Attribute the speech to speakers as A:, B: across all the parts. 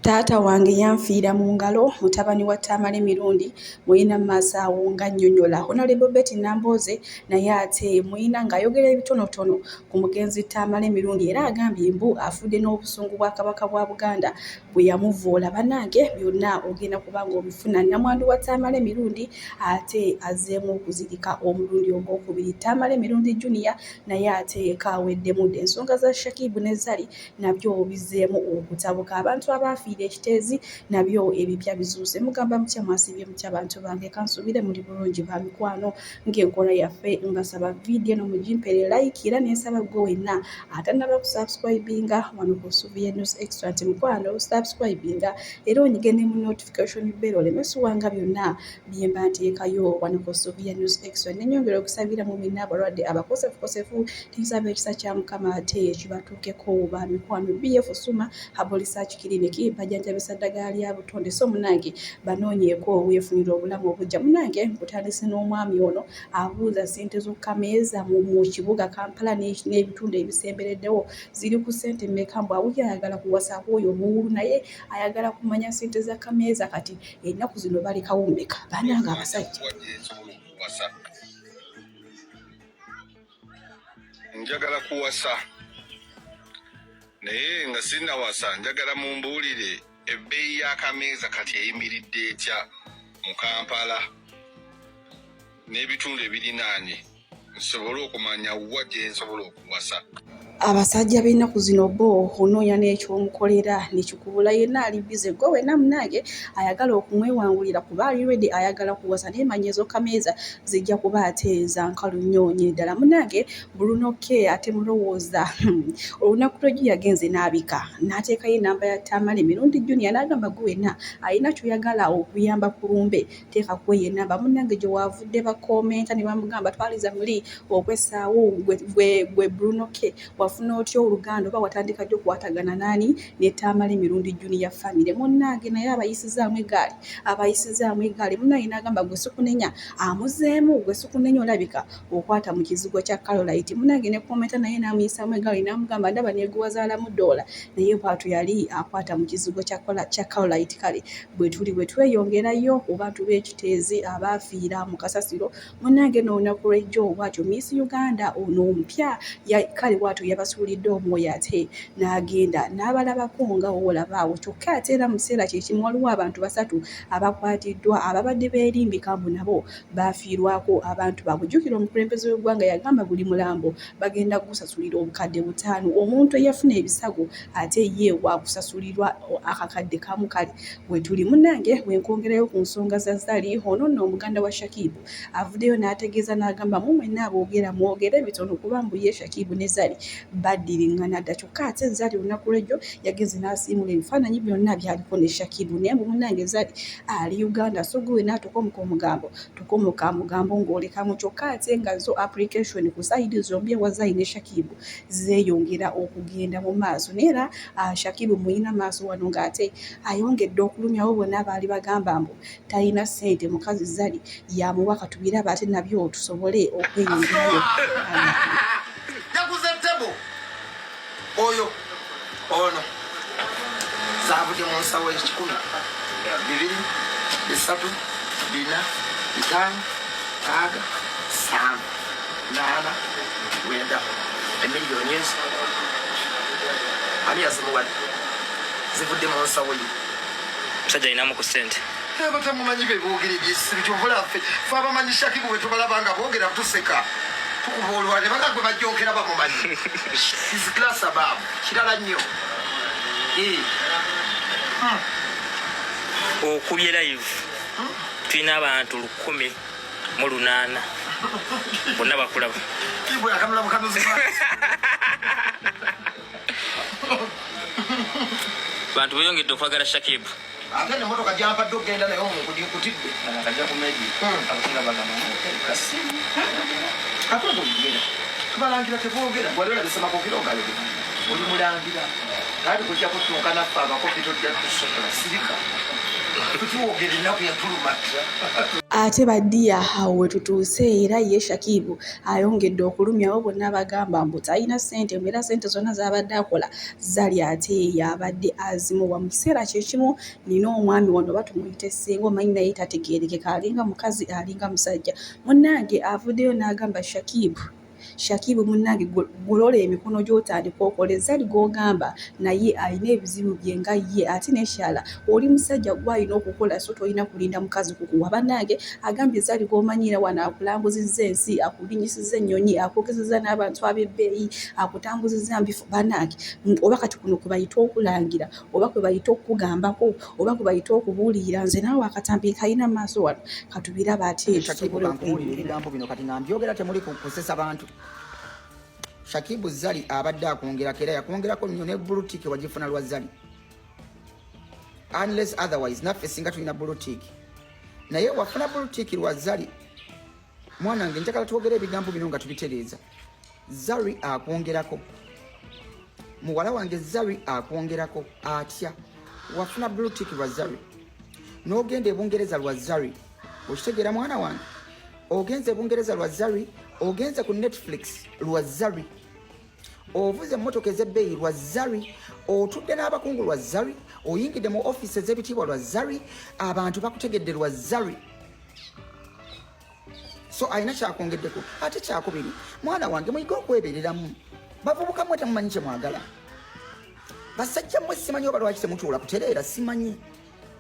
A: Taata wange yanfiira mu ngalo mutabani wa Tamale Mirundi muyina maaso awo nga nnyonnyola. Honorable Betty Nambooze naye ate muyina ng'ayogera ebitonotono ku mugenzi Tamale Mirundi era agambye mbu afudde n'obusungu bwa Kabaka bwa Buganda bwe yamuvoola. Bannange byonna ogenda kuba ng'obifuna. Nnamwandu wa Tamale Mirundi ate azzeemu okuzirika omulundi ogwokubiri. Tamale Mirundi Junior naye ate kaweddemu ensonga za Shakibu ne Zari nabyo bizzeemu okutabuka. Abantu abafiira ekiteezi nabyo ebipya bizuuse. Mugamba mutya mwasibye mutya bantu bange, kansubire muli bulungi ba mikwano ng'enkola yaffe. Mbasaba vidiyo no mugimpere like era n'ensaba gwe wenna atannaba kusubscribinga wano ku Suvia News Extra nti mukwano subscribinga era onyige ne mu notification bell oleme suwanga byonna bye mba nteekayo wano ku Suvia News Extra. Nenyongera okusabira mu minna abalwadde abakosefukosefu tinsaba ekisa kya Mukama ate kibatuukeko ba mikwano. BF Suma Herbal Research Clinic bajjanjabisa ddagala lya butonde so munange banoonyeeko weefunira obulamu obujja. Munange nkutandise n'omwami ono abuuza ssente z'okkameeza mu kibuga Kampala n'ebitundu ebisembereddewo ziri ku ssente mmeka. Mbu awulira ayagala kuwasaako oyo buwulu naye ayagala kumanya ssente za kameeza kati ennaku zino balekawo mmeka. Bannange abasajja
B: njagala kuwasa naye nga sinnawasa njagala mumbuulire ebbeeyi y'akameeza kati eyimiridde etya mu Kampala n'ebitundu ebirinaanye nsobole okumanya wa gye nsobola okuwasa.
A: Abasajja b'ennaku zino bo onoonya n'ekyomukolera nekikubula. Yenna ali bize gwe wenna munange ayagala okumwewangulira kuba ali ready ayagala kuwasa naye manya ezo kameeza zijja kuba ate za nkalu nnyoonye ddala. Munange bulunoke ate mulowooza olunaku lw'egyo yagenze n'abika n'ateekayo enamba ya Tamale Mirundi Junior n'agamba gwe wenna alina ky'oyagala okuyamba ku lumbe teekako eyo enamba. Munange gye waavudde bakoomenta ne bamugamba twaliza muli okwessaawo gwe bulunoke wafuna otya oluganda oba watandika ddi okukwatagana nani ne Tamale Mirundi Junior family. Munnange naye abayisizaamu egaali munnange n'agamba gwe sikunenya amuzeemu gwe sikunenya olabika okwata mu kizigo kya Caroline. Munnange ne komenta naye n'amuyisaamu egaali n'amugamba ndaba neeguwazaalamu dola naye bw'atyo yali akwata mu kizigo kya Caroline. Kale bwe tuli bwe tweyongerayo ku bantu b'ekiteezi abaafiira mu kasasiro munnange n'olunaku lw'ejjo bw'atyo Miss Uganda ono omupya kale bw'atyo yabasuulidde omwoyo ate n'agenda n'abalabako nga woolabaawo. Kyokka ate era mu kiseera kye kimu waliwo abantu basatu abakwatiddwa ababadde beerimbika mbu nabo baafiirwako abantu baabwe. Jjukira omukulembeze w'eggwanga yagamba buli mulambo bagenda kusasulira obukadde 5. Omuntu eyafuna ebisago ate ye waakusasulirwa akakadde kamu. Kale we tuli munnange wenkongerayo ku nsonga za Zari ono nno omuganda wa Shakibu avuddeyo n'ategeeza n'agamba mu mwenna aboogera mwogere bitono kuba mbu ye Shakibu ne Zari baddiringana dda. Kyokka ate Zari olunaku lw'ejjo yagenze n'asiimula ebifaananyi byonna byaliko ne Shakibu naye mbu munnange Zari ali Uganda so gwe n'atukomuka omugambo tukomuka mugambo ng'olekamu. Kyokka ate nga zo application ku sayidi zombi ewa Zari ne Shakibu zeeyongera okugenda mu maaso naye era Shakibu muyina maaso wano ng'ate ayongedde okulumyawo bonna baali bagamba mbu talina ssente mukazi Zari yamuwa katubiraba ate nabyo tusobole okweyongerayo.
C: Oyo ono zaabudde mu nsawo ekikumi 2 3 4 5 6 7 8 9 emiliyoni ensi ani yazimuwadde zivudde mu nsawo ye.
D: Musajja alinamu ku ssente
C: batamumanyi be boogera ebyesibityobola ffe fe abamanyi Shakibu bwe tubalaba nga boogera tuseka tukubuulwa ne bagagwe bajjonkera bamumanyi izikilasi abaamu kirala nnyo.
D: okubye live tulina abantu 108 bonna bakulaba
C: bwe akamula mukanuzi
D: bantu beyongedde okwagala Shakibu
C: ate nemmotoka gyampadde okgenda naye omukutidde
D: kajja ku media abasinga bagamba kasimu
C: ate ogenda tubalangira teboogera wali olabisemakokera ogalebe oli mulangira kati kujja kutuuka naffe abakopi tojja tusobola sirika tukiwogera ennaku yatulumata.
A: ate baddiya awo we tutuuse era ye Shakibu ayongedde okulumyawo bonna bagamba mbu talina ssente era ssente zonna z'abadde akola zali ate yabadde azimuwa. Mu kiseera kye kimu nina omwami wano batumuyita Ssengo omanyi naye tategeerekeka alinga mukazi alinga musajja. Munnange avuddeyo n'agamba Shakibu munnange golola emikono gy'otandika okola ezzali gw'ogamba naye alina ebizibu bye nga ye ate n'ekirala oli musajja gw'alina okukola so tolina kulinda mukazi kukuwa. Bannange agambye ezzali gw'omanyira wano akulambuzizza ensi akulinyisizza ennyonyi akwogezezza n'abantu ab'ebbeeyi akutambuzizza mbifo. Bannange oba kati kuno kwe bayita okulangira oba kwe bayita okukugambako oba kwe bayita okubuulirira nze naawe akatambi kalina mu maaso wano katubiraba ate tusobole okweyongera.
E: Bino kati nambyogera temuli kusesa bantu. Shakibu Zali abadde akwongerako era yakwongerako nnyo ne blue tick wagifuna lwa Zali. Unless otherwise naffe singa tulina blue tick. Naye wafuna blue tick lwa Zali. Mwanange njagala twogere ebigambo bino nga tubitereeza. Zali akwongerako. Muwala wange Zali akwongerako atya. Wafuna blue tick lwa Zali. N'ogenda Bungereza lwa Zali. Okitegeera mwana wange. Ogenze Bungereza lwa Zali. Ogenze ku Netflix lwa Zali. Ovuze emmotoka ez'ebbeeyi lwa Zali. Otudde n'abakungu lwa Zali. Oyingidde mu office ez'ebitiibwa lwa Zali. Abantu bakutegedde lwa Zali. So alina kyakwongeddeko ate kyakubiri mwana wange muyige okwebereramu. Bavubuka mmwe temumanyi kye mwagala. Basajja mmwe simanyi oba lwaki temutuula kutereera simanyi.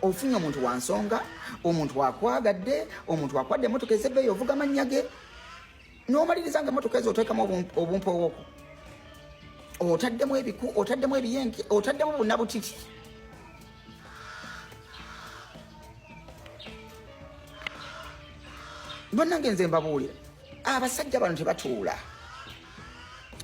E: Ofunye omuntu wa nsonga, omuntu akwagadde, omuntu akwadde emmotoka ez'ebbeeyi ovuga mannya ge. N'omaliriza nga emmotoka ezo oteekamu obumpowoko. Otaddemu ebiku, otaddemu ebiyenke, otaddemu bunnabutiti. Bannange nze mbabuulira abasajja bano tebatuula.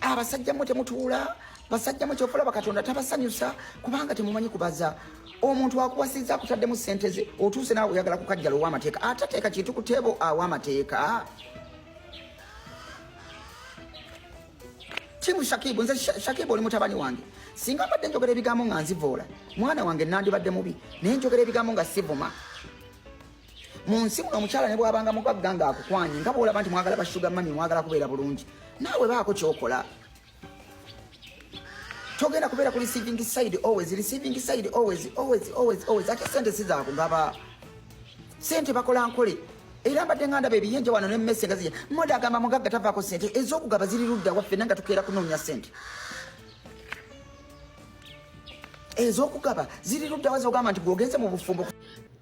E: Abasajja mmwe temutuula. Basajja mmwe kyofula Katonda tabasanyusa kubanga temumanyi kubaza. Omuntu akuwasizza akutaddemu ssente ze otuuse naawe oyagala kukajjala ow'amateeka. Atateeka kintu ku teebo aw'amateeka. Timu Shakibu, nze Shakibu oli mutabani wange. Singa mbadde njogera ebigambo nga nzivoola mwana wange nandibadde mubi naye njogera ebigambo nga sivuma. Mu nsi muno omukyala ne bw'abanga mugagga nga akukwanye nga bw'olaba nti mwagala bashuga mami mwagala kubeera bulungi naawe baako kyokola. Togenda kubeera ku receiving side always. Ate sente sizakugaba. Sente bakola nkole. Era mbadde nga ndaba ebiyenje wano n'emmese nga zijja. Mmoda agamba mugagga tavaako sente ez'okugaba ziri ludda waffe nange tukeera kunoonya sente. Ez'okugaba ziri ludda wazogamba nti bw'ogenze mu bufumbo.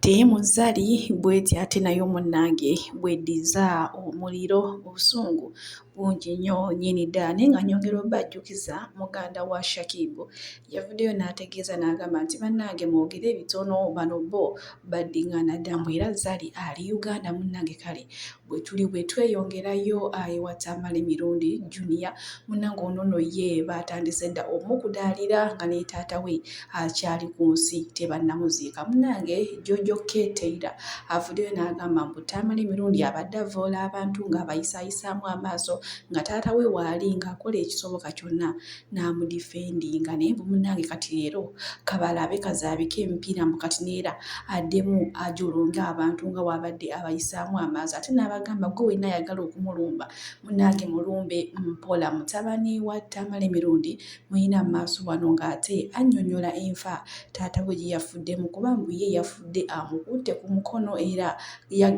A: Temu Zali bweti ate nayo munnange bweddiza omuliro obusungu bungi nnyo nnyini ddala naye nga nyongera obbajjukiza muganda wa Shakibu yavuddeyo n'ategeeza n'agamba nti bannange mwogere ebitono bano bo baddiŋŋana ddamu era Zali ali Uganda munnange kale bwe tuli bwe tweyongerayo ewa Tamale Mirundi Junior munnange ono ye baatandise dda omukudaalira nga ne taata we akyali ku nsi tebannamuziika munnange Jojo Keteira avuddeyo n'agamba mbu Tamale Mirundi abadde avoola abantu ng'abayisaayisaamu amaaso nga taata we waali ng'akola ekisoboka kyonna n'amudifendinga naye mbu munnange kati leero kabalabe kazaabika emipiira mbu kati neera addemu ajolonge abantu nga wabadde abayisaamu amaaso ate n'abagamba gwe wenna ayagala okumulumba munnange mulumbe mpola mutabani wa Tamale Mirundi muyina mu maaso wano ng'ate annyonnyola enfa taata we gye yafuddemu kuba mbu ye yafudde amukutte ku mukono era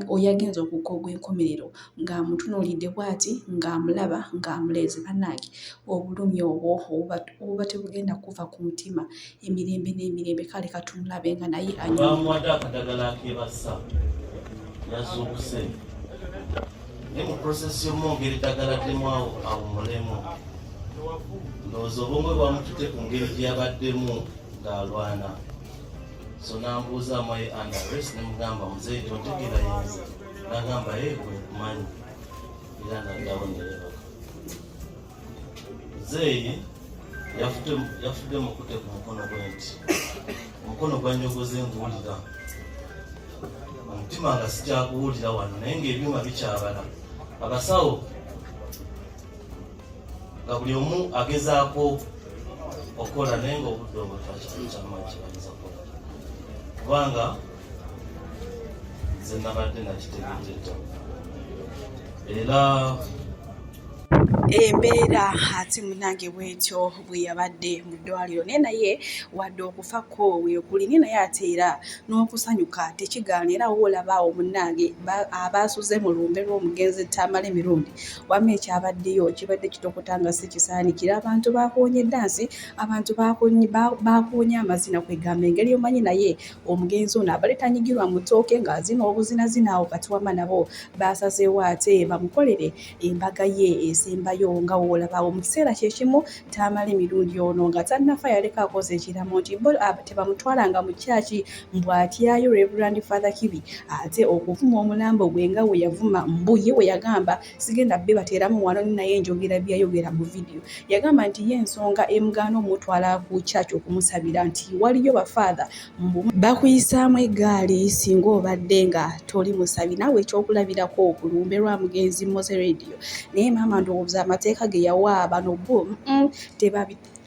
A: oyagenza okukka ogw'enkomerero ng'amutunuulidde bw'ati ng'amulaba ng'amuleeze bannange obulumi obwo obuba tebugenda kuva ku mutima emirembe n'emirembe kale katumulabe nga naye
F: bamuwadde akadagala akebasa yazuukuse ne mu prosesi y'omwongera eddagala ddemwawo awumulemu ndowooza obwongo bwamutute ku ngeri gye yabaddemu ng'alwana so nambuuzaamu ye andares ne mugamba muzeeyi tontegeera yenze nagamba ye kwekumanyi era naddawo nerebaka muzeeyi yafudde mukute ku mukono gwenti omukono gwanyogoze nguwulira omutima nga sikyakuwulira wano naye ng'ebyuma bikyabala abasawo nga buli omu agezaako okukola naye ng'obudde obwo twakyali kyamaanyi kyebayinza kukola kubanga nze nabadde nakitegeerera era
A: embeera ate munange bwetyo bwe yabadde mu ddwaliro naye naye wadde okufako weekuli naye naye ate era n'okusanyuka tekigaana era woolabaawo munange abaasuze mu lumbe lw'omugenzi Tamale Mirundi wamma ekyabaddeyo kibadde kitokotanga si kisaanikira abantu baakoonye dansi abantu baakoonye amazina kwegamba engeri omanyi naye omugenzi ono abale tanyigirwa mu ttooke ng'azina obuzinazina awo kati wamma nabo baasazeewo ate bamukolere embaga ye esembayo nga woolabaawo mu kiseera kyekimu Tamale Mirundi ono nga tannafa yaleka akoze ekiraamo nti bo tebamutwalanga mu kyaki mbw'atyayo Reverend Father Kibi ate okuvuma omulambo gwe nga we yavuma mbuye we yagamba sigenda bbe bateeramu wano naye njogera byayogera mu vidiyo yagamba nti ye ensonga emugaana omutwala ku kyaki okumusabira nti waliyo bafaatha bakuyisaamu eggaali singa obadde nga toli musabi naawe ekyokulabirako ku lumbe lwa mugenzi Moze Radio naye maama ndowooza amateeka ge yawa bano bo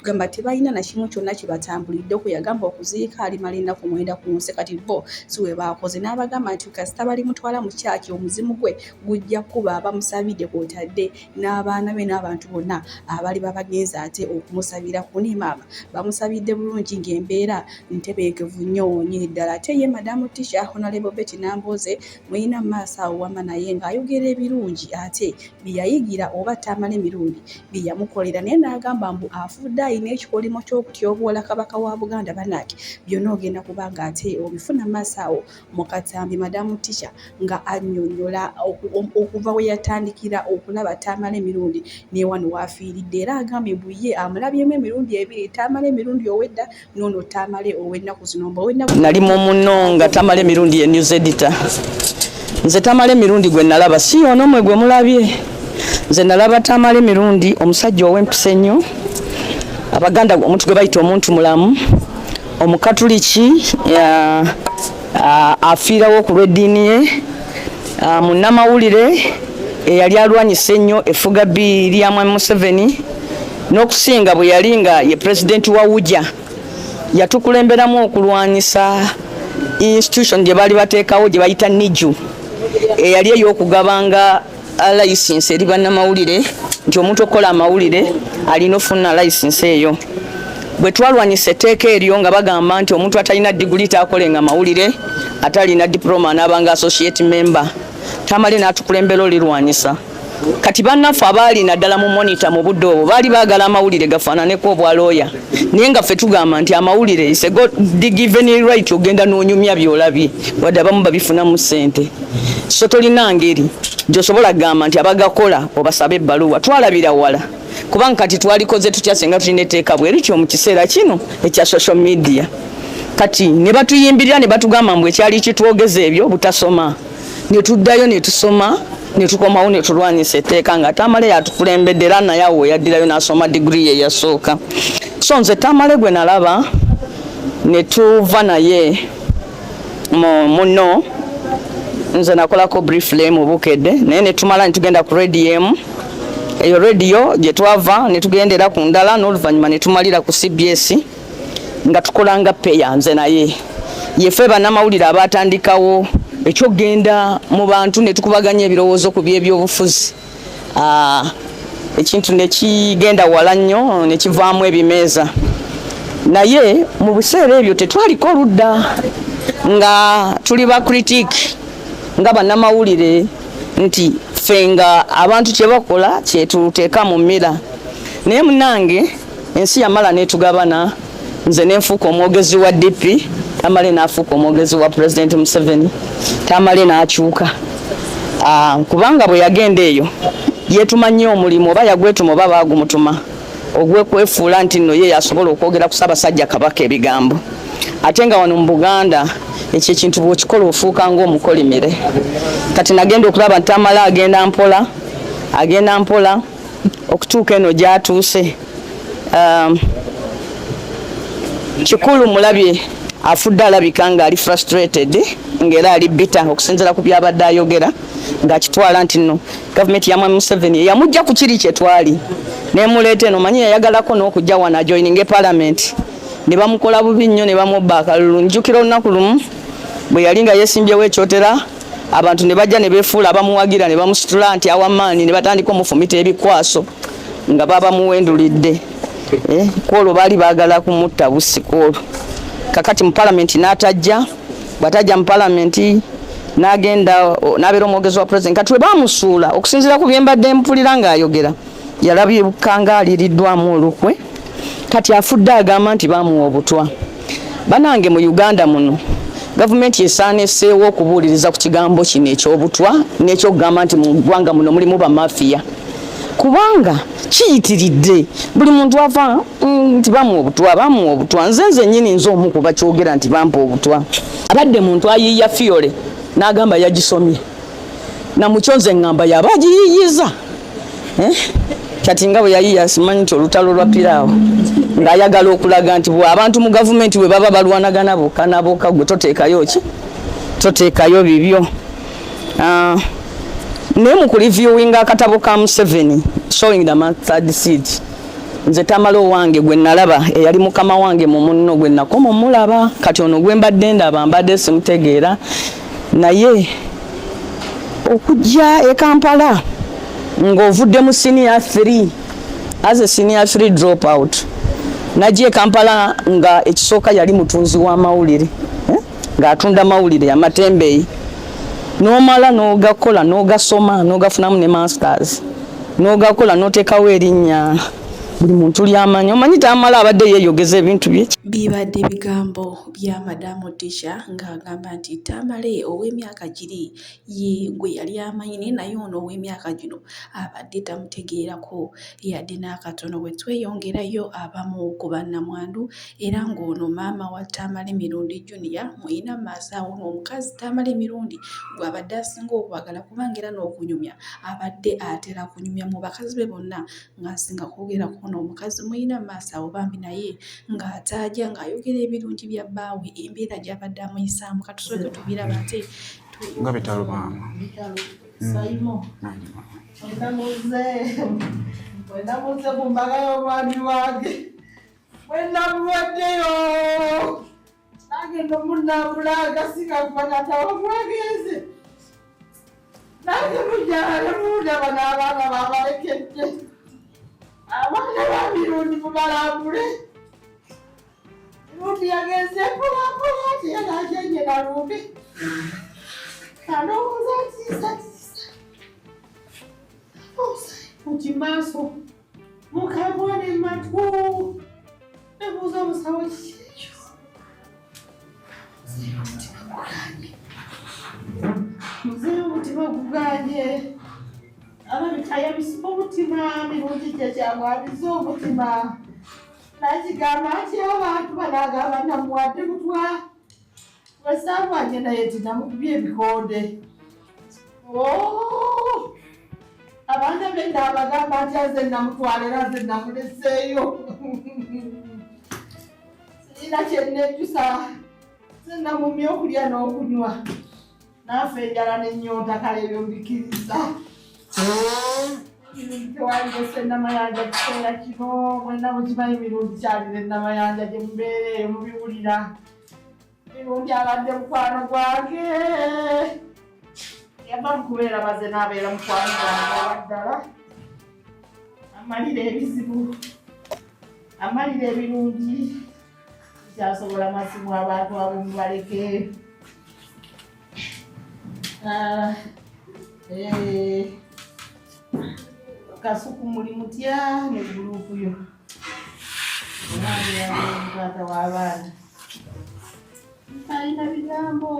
A: gamba tebalina na kimu kyonna kibatambuliddeko yagamba okuziika alimala ennaku 9 ku nsi kati bo si we baakoze n'abagamba nti kasita balimutwala mu kyaki omuzimu gwe gujja kuba abamusabidde kwotadde n'abaana be n'abantu bonna abali babagenza ate okumusabira kuni maama bamusabidde bulungi ng'embeera ntebeekevu nnyo nyini ddala ate ye madamu Tisha Honorable Betty Namboze muyina mu maaso awo wamma naye ng'ayogera ebirungi ate byeyayigira oba Tamale Mirundi byeyamukolera naye n'agamba mbu afudde ayina ekikolimo ky'okutyoboola kabaka wa Buganda bannange byonna ogenda kubanga ate obifuna maaso awo mu katambi madamu Tisha nga annyonnyola okuva we yatandikira okulaba Tamale Mirundi ne wano waafiiridde era agambye mbu ye amulabyemu emirundi ebiri Tamale Mirundi owedda n'ono Tamale ow'ennaku zino
G: nali mu munno nga Tamale Mirundi ye news editor nze Tamale Mirundi gwe nalaba si ono mwe gwe mulabye nze nalaba Tamale Mirundi omusajja ow'empisa ennyo Abaganda omuntu gwe bayita omuntu mulamu omukatuliki afiirawo ku lw'eddiini ye munnamawulire eyali alwanyisa ennyo effuga bbi lya Mwami Museveni n'okusinga bwe yali nga ye pulezidenti wa Wujja yatukulemberamu okulwanyisa institution gye baali bateekawo gye bayita NIJU eyali ey'okugabanga license eri bannamawulire nti omuntu okola amawulire alina ofuna license eyo bwe twalwanyisa etteeka eryo nga bagamba nti omuntu atalina diguli taakolenga mawulire atalina diploma n'abanga associate member Tamale n'atukulembera olirwanyisa kati bannaffe abaali naddala mu monitor mu budde obwo baali baagala amawulire gafaananeko obwalooya naye nga ffe tugamba nti amawulire is a God given right ogenda n'onyumya byolabye wadde abamu babifunamu ssente so tolina ngeri gy'osobola kugamba nti abagakola obasabe ebbaluwa twalabira wala kubanga kati twalikoze tutya singa tulina etteeka bwerityo mu kiseera kino ekya social media kati ne batuyimbirira ne batugamba mbu ekyali kitwogeza ebyo butasoma ne tuddayo ne tusoma ne tukomawo ne tulwanyisa etteeka nga Tamale yatukulembedde era naye awo yaddirayo n'asoma diguri ye yasooka so nze Tamale gwe nalaba ne tuva naye muno nze nakolako briefly mu bukedde naye ne tumala ne tugenda ku radio eyo radio gye twava ne tugendera ku ndala n'oluvannyuma ne tumalira ku CBS nga tukolanga peya nze naye yefe bannamawulire abatandikawo ekyogenda mu bantu ne tukubaganya ebirowoozo ku by'ebyobufuzi ekintu ne kigenda wala nnyo ne kivaamu ebimeeza naye mu biseera ebyo tetwaliko ludda nga tuli ba critique nga bannamawulire nti ffe nga abantu kye bakola kyetuteeka mu mmira naye munange ensi yamala netugabana nze nenfuuka omwogezi wa DP Tamale n'afuuka omwogezi wa President Museveni Tamale n'akyuka kubanga bwe yagenda eyo yeetuma nnyo omulimu oba yagwetuma oba baagumutuma ogwekwefuula nti nno ye yasobola okwogera ku Ssaabasajja Kabaka ebigambo ate nga wano mu Buganda ekyo ekintu bw'okikola ofuuka ng'omukolimire kati nagenda okulaba Tamale agenda mpola okutuuka eno gy'atuuse kikulu mulabye afudde alabika nga ali frustrated ng'era ali bitter okusinziira ku byabadde ayogera ng'akitwala nti nno gavumenti ya Mwami Museveni yamujja ku kiri kye twali nemuleeta eno manyi yayagalako n'okujja wano ajoininge parliament ne bamukola bubi nnyo ne bamubba akalulu njjukira olunaku lumu bwe yali nga yeesimbyewo ekyotera abantu ne bajja ne befuula abamuwagira ne bamusitula nti awamaanyi ne batandika omufumita ebikwaso nga baba muwendulidde kwolwo baali baagala kumutta busikwolwo kakati mu palamenti n'atajja bw'atajja mu palamenti n'agenda n'abeera omwogezi wa president kati we baamusuula okusinziira ku bye mbadde mpulira ng'ayogera yalabyuka ng'aliriddwamu olukwe kati afudde agamba nti baamuwa obutwa banange mu Uganda muno gavumenti esaana esseewo okubuuliriza ku kigambo kino eky'obutwa n'ekyokugamba nti mu ggwanga muno mulimu bamafiya kubanga kiyitiridde buli muntu ava nti bamuwa obutwa nze nnyini nze omu ku bakyogera nti bampa obutwa abadde muntu ayiiya Fiole n'agamba yagisomye namukyo nze ŋŋamba yaba agiyiiyiza kati nga bwe yayiiya simanyi nti olutalo lwa piraawo ng'ayagala okulaga nti abantu mu gavumenti bwe baba balwanagana bokka na bokka gwe toteekayo ki toteekayo bibyo naye mu kuliviewinga akatabo ka Museveni showing the third seed nze Tamala owange gwe nalaba eyali mukama wange mu munno gwe nakoma omulaba kati ono gwe mbadde ndaba mbadde simutegeera naye okujja e Kampala ng'ovudde mu senior 3 as a senior 3 drop out najje Kampala nga ekisooka yali mutunzi wa mawulire ng'atunda mawulire amatembeyi n'omala n'ogakola n'ogasoma n'ogafunamu ne masters n'ogakola n'oteekawo erinnya buli muntu lyamanyi omanyi Tamala abadde yeeyogeza ebintu bye
A: bibadde bigambo bya Madamu Tisha ng'agamba nti Tamale ow'emyaka giri ye gwe yali amanyi naye ono ow'emyaka gino abadde tamutegeerako yadde n'akatono bwe tweyongerayo abamu ku bannamwandu era ng'ono maama wa Tamale Mirundi Junior muyina maaso awo n'omukazi Tamale Mirundi gw'abadde asinga okwagala kubanga era n'okunyumya abadde atera kunyumya mu bakazi be bonna ng'asinga kwogera ono omukazi muyina maaso awo bambi naye ng'ataja ng'ayogera ebirungi bya bbaawe embeera gy'abadde amuyisaamu katusooke tubiraba ate
H: nga bitalo maama
I: Saimo wenamuze mu mbaga y'omwami wange wenamuwaddeyo nange nomunambulaga singakubanatawa mwageze nange mujjale mundaba n'abaana babalekedde abaana ba Mirundi mubalambule Mirundi yagenze mpolampola ati yalajenye nalumbi alowooza tiisa mukimaaso mukabwa ne matu nebuuza omusawo kikekyo muzeeyo omutima guganye ababika yabisiba omutima Mirundi kyekyamwabiza omutima nakigamba nti abantu banagamba namuwadde mutwa wesaabwanye naye tinamukubye ebikonde abaana be naabagamba nti aze namutwala era nze namuleseeyo sirina kyenejjusa ze namumya okulya n'okunywa naafe enjala n'ennyonta kale ebyo mbikiriza tewaaliwo sennamayanja kiseera kino mwena mukimanyi Mirundi kyalira ennamayanja gye mubeereeyo mubiwulira Mirundi abadde mukwano gwange yava mukubeera baze n'abeera mukwano gwange waddala amalira ebizibu amalira ebirungi kyasobola masimu abantu abo mubaleke kasuku muli mutya ne gurupu yo omwana mukata w'abaana alina bigambo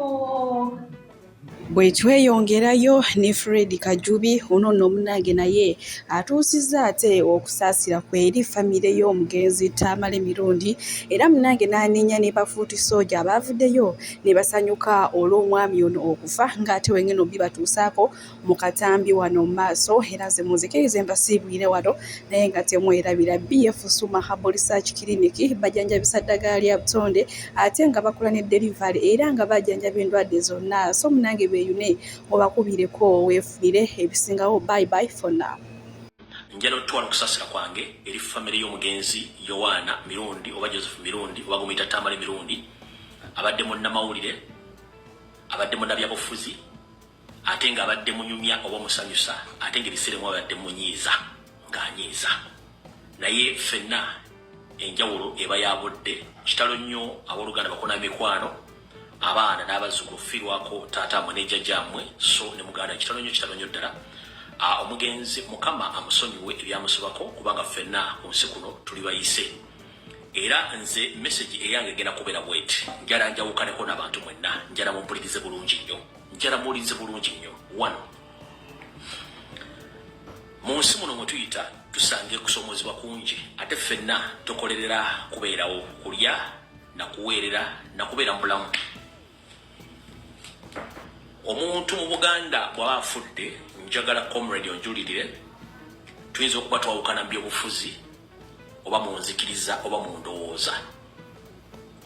A: bwe tweyongerayo ne Fred Kajubi ono nno munange naye atuusizza ate okusaasira kweri famire y'omugenzi Tamale Mirundi era munange n'anenya ne bafuuti soja abaavuddeyo ne basanyuka olw'omwami ono okufa ng'ate wengeno bibatuusaako mu katambi wano mu maaso era ze muzikirize mbasiibwire wano naye nga temwerabira BF Suma Herbal Research Clinic bajjanjabisa ddagala lya butonde ate nga bakola ne delivery era nga bajjanjaba endwadde zonna so munange yune obakubireko wefunire ebisingawo bye for now.
J: Njalo twala okusasira kwange eri family y'omugenzi Yohana Mirundi oba Joseph Mirundi oba gumita Tamale Mirundi abadde mu namawulire abadde mu nabyabufuzi ate nga abadde munyumya oba musanyusa ate nga ebiseera mu abadde munyiiza ng'anyiiza. Naye ffenna enjawulo eba yabudde. Kitalo nnyo abooluganda bakona mikwano abaana n'abazzukulu fiirwako taata mmwe ne jjajja mmwe so ne muganda. Kitalo nnyo ddala. Omugenzi Mukama amusonyiwe ebyamusobako kubanga ffenna ku nsi kuno tuli bayise. Era nze message eyange egenda kubeera bweti. Njala njawukaneko n'abantu mwenna. Njala mumpulirize bulungi nnyo. Wano mu nsi muno mwe tuyita tusange okusoomozebwa kungi ate ffenna tukolerera kubeerawo kulya nakuweerera nakubeera mu bulamu. Omuntu mu Buganda bw'aba afudde njagala comrade onjulirire tuyinza okuba twawukana mu byobufuzi oba mu nzikiriza oba mu ndowooza.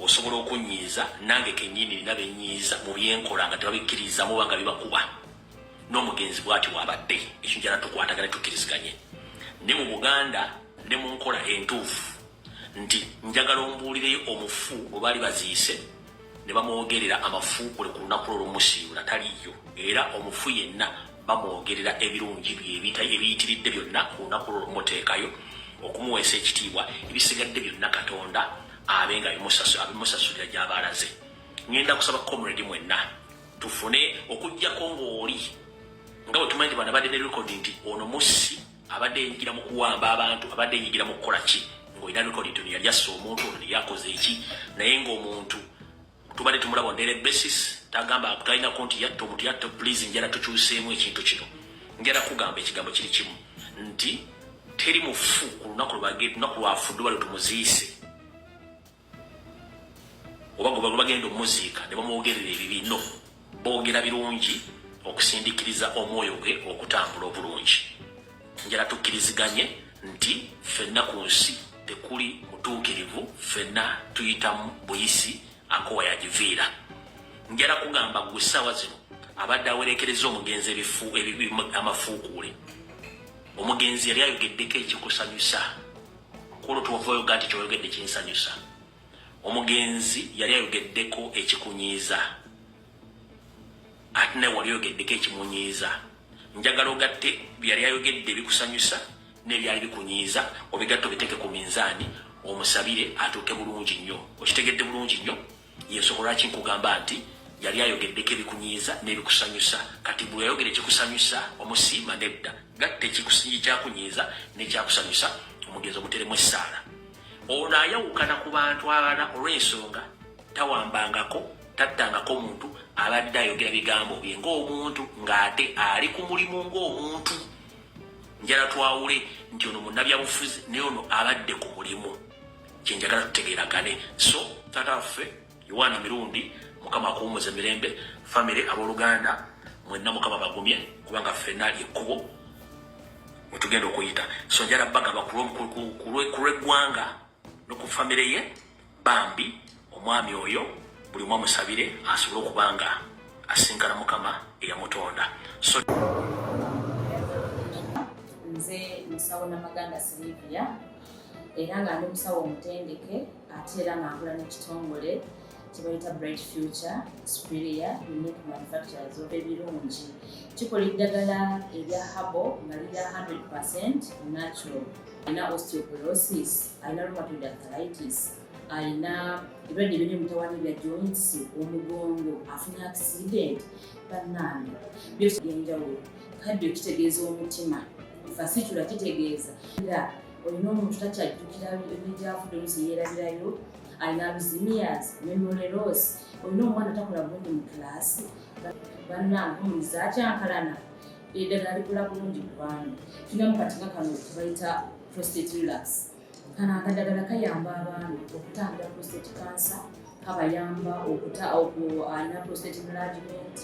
J: Osobola okunyiiza nange kennyini nina benyiiza mu byenkola nga tebabikkiriza muba nga bibakuba. N'omugenzi bw'ati bw'abadde ekyo njala tukwatagana tukkiriziganye. Ne mu Buganda ne mu nkola entuufu nti njagala ombuulireyo omufu bwe baali baziise ne bamwogerera amafu buli ku lunaku olw'omusiibula taliyo. Era omufu yenna bamwogerera ebirungi ebiyitiridde byonna ku lunaku olw'omuteekayo okumuweesa ekitiibwa ebisigadde byonna Katonda abenga bimusasulira gy'abaalaze. Ngenda kusaba comrade mwenna tufune okujjako ng'oli nga bwe tumanyi bano abadde ne rekodi nti ono mussi abadde yenyigira mu kuwamba abantu abadde yenyigira mu kukola ki ng'olina rekodi nti ono yali assa omuntu ono yakoze eki. Naye ng'omuntu tubadde tumulaba on daily basis tagamba talina konti yatta omuntu yatta please njala tukyuseemu ekintu kino. Njala kugamba ekigambo kiri kimu nti teri mufu ku lunaku lwafudde bali tumuziise oba gwe bagenda omuziika ne bamwogerera ebibi. No, boogera birungi okusindikiriza omwoyo gwe okutambula obulungi. Njala tukkiriziganye nti ffenna ku nsi tekuli mutuukirivu, ffenna tuyitamu buyisi akowa yagiviira. Njala kugamba gwe ssaawa zino abadde awerekereza omugenzi amafuukuule. Omugenzi yali ayogeddeko ekikusanyusa kulo tuwavayoga nti kyoyogedde kinsanyusa. Omugenzi yali ayogeddeko ekikunyiiza ate naye wali oyogeddeko ekimunyiiza. Njagala ogatte byali ayogedde bikusanyusa n'ebyali bikunyiiza obigatte obiteeke ku minzaani omusabire atuuke bulungi nnyo. Okitegedde bulungi nnyo y'ensonga lwaki nkugamba nti yali ayogeddeko ebikunyiiza n'ebikusanyusa. Kati bwe yayogera ekikusanyusa omusiima nedda gatte ekyakunyiiza n'ekyakusanyusa omugenzi omuteremu essaala. Ono ayawukana ku bantu abalala olw'ensonga tawambangako tattangako omuntu abadde ayogera bigambo bye ng'omuntu ng'ate ali ku mulimu ng'omuntu. Njala twawule nti ono munnabyabufuzi naye ono abadde ku mulimu. Kyenjagala tutegeeragane. So taata waffe Yowaana Mirundi Mukama akuwummuze emirembe. Famire abooluganda mwenna Mukama bagumye kubanga ffenna lyekkubo mwe tugenda okuyita. So njala bagamba ku lw'eggwanga no ku famire ye bambi omwami oyo buli mwa musabire asobole okubanga asinkana Mukama eyamutonda. So
K: nze musawo Namaganda Sylvia era nga ndi musawo omutendeke ate era nga nkola n'ekitongole kye bayita Bright Future Superior Unique Manufacturers ebirungi. Kikola eddagala erya habo nga lirya 100% natural. Alina osteoporosis, alina rheumatoid arthritis, alina ebirwadde ebiri mutawaana bya joints, omugongo, afuna accident, bannange byose byenjawulo. Kaddio kitegeeza omutima, fasitula kitegeeza era olina omuntu takyajjukira ebyafudde oluusi yeerabirayo, alina alzheimer's, memory loss, olina omwana takola bulungi mu kilaasi. Bannange omuliza akyankalana eddagala likola bulungi ku baana. Tulinamu katinga kano kebayita prostate relax. Kano akadagala kayamba abaana okutangira prostate cancer, kabayamba alina prostate enlargement.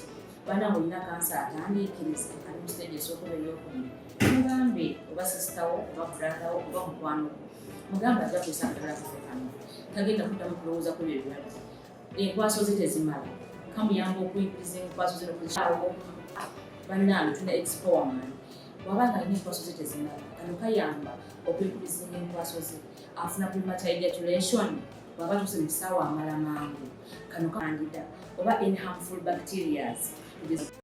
K: Bannange olina kansa atandiikiriza ali mu stage esookola ey'okubiri. Mugambe oba sisitawo oba bradawo oba mukwano mugambe ajja kussa akadagala kafe kano tagenda kuddamu kulowooza ku ebyo ebirwadde. Enkwaso ze tezimala kamuyamba okuyigiriza enkwaso ze nokuzaawo. Bannange tulina expowerman bw'abanga alina enkwaso ze tezimala kano kayamba okwikuriza enkwaso ze. Afuna premature ejaculation bw'aba tuse mu kisaawa amala mangu. Kano kandida oba any harmful bacterias